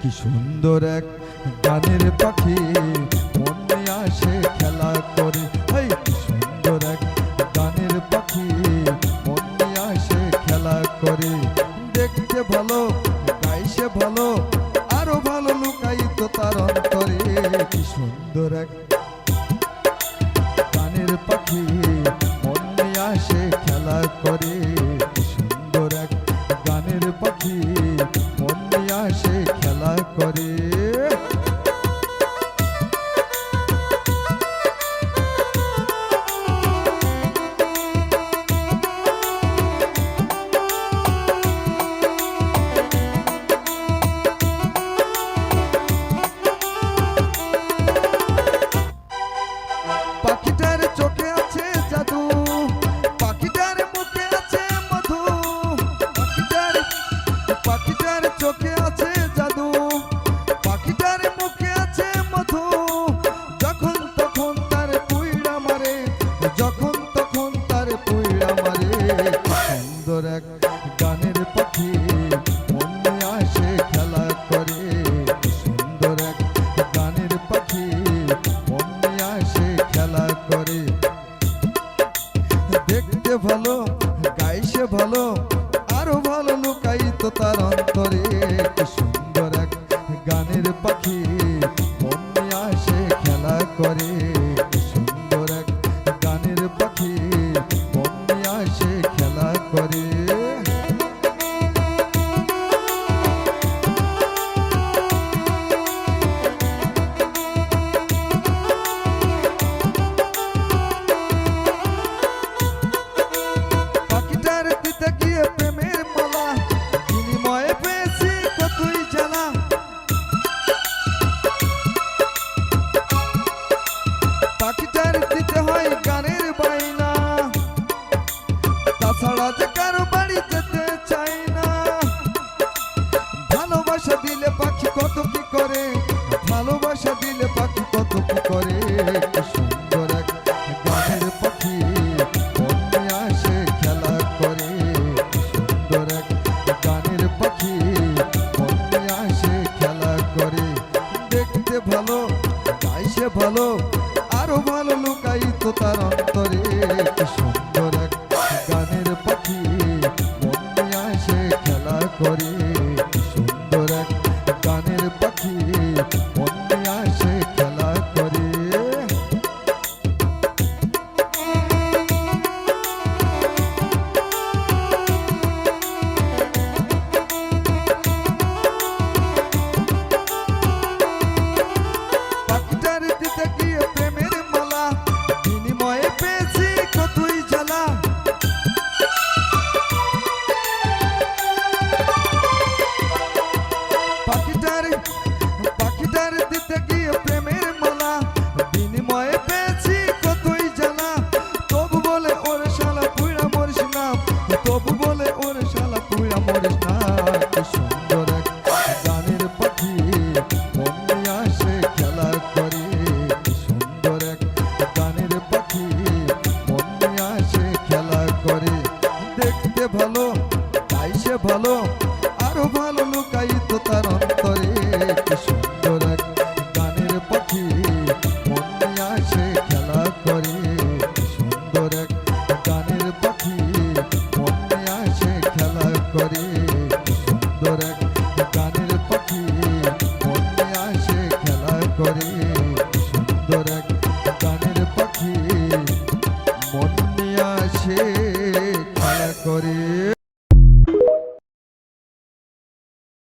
কি সুন্দর এক গানের পাখি মন নিয়ে আসে খেলা করে। কি সুন্দর এক গানের পাখি মন নিয়ে আসে খেলা করে। দেখতে ভালো গাইছে ভালো আরো ভালো লুকায়িত তার অন্তরে। কি সুন্দর এক গানের পাখি মন নিয়ে আসে খেলা করে। কি সুন্দর এক গানের পাখি মন নিয়ে আসে খেলা করে। পাখিটার চোখে আছে জাদু, পাখিটার মুখে আছে মধু। পাখিটার চোখে আছে জাদু, পাখিটার মুখে আছে মধু। যখন তখন তার পুইড়া মারে, যখন তখন তার পুইড়া মারে। সুন্দর এক গানের পাখি মন নিয়ে আসে খেলা করে। সুন্দর এক গানের পাখি মন নিয়ে আসে খেলা করে। দেখতে ভালো গাইছে ভালো আরো ভালো লুকায়িত তার অন্তরে। কি সুন্দর এক গানের পাখি মন নিয়ে আসে খেলা করে। কি সুন্দর এক গানের পাখি মন নিয়ে আসে খেলা করে। পাখিটার দিতে গিয়ে প্রেমের মালা, বিনিময়ে পেয়েছি কতই জ্বালা। পাখিটার দিতে হয় গানের বাইনা, তাছাড়া যে কারো বাড়ি যেতে চাই না। ভালোবাসা দিলে পাখি কত কি করে, ভালোবাসা দিলে পাখি কত কি করে। কি সুন্দর এক গানের পাখি মন নিয়ে আসে খেলা করে। কি সুন্দর এক গানের পাখি মন নিয়ে আসে খেলা করে। দেখতে ভালো গাইছে ভালো আরো ভালো লুকায়িত তার অন্তরে। কি সুন্দর এক গানের পাখি মন নিয়ে আসে খেলা করে। কি সুন্দর এক গানের পাখি মন নিয়ে আসে খেলা করে। পাখিটার দিতে গিয়ে প্রেমের মালা, বিনিময়ে পেয়েছি কতই জ্বালা। পাখিটার দিতে গিয়ে প্রেমের মালা, বিনিময়ে পেয়েছি কতই জ্বালা। তবু বলে ওর শালা পুইড়া মরিস না, তবু বলে ওর শালা পুইড়া মরিস না। কি সুন্দর এক গানের পাখি মন নিয়ে আসে খেলা করে। কি সুন্দর এক গানের পাখি মন নিয়ে আসে খেলা করে। দেখতে ভালো গাইছে ভালো আরো ভালো লুকায়িত তার অন্তরে। কি সুন্দর এক গানের পাখি মন নিয়ে আসে খেলা করে। কি সুন্দর এক গানের পাখি মন নিয়ে আসে খেলা করে। কি সুন্দর এক গানের পাখি মন নিয়ে আসে খেলা করে। কি সুন্দর এক গানের পাখি মন নিয়ে আসে খেলা করে।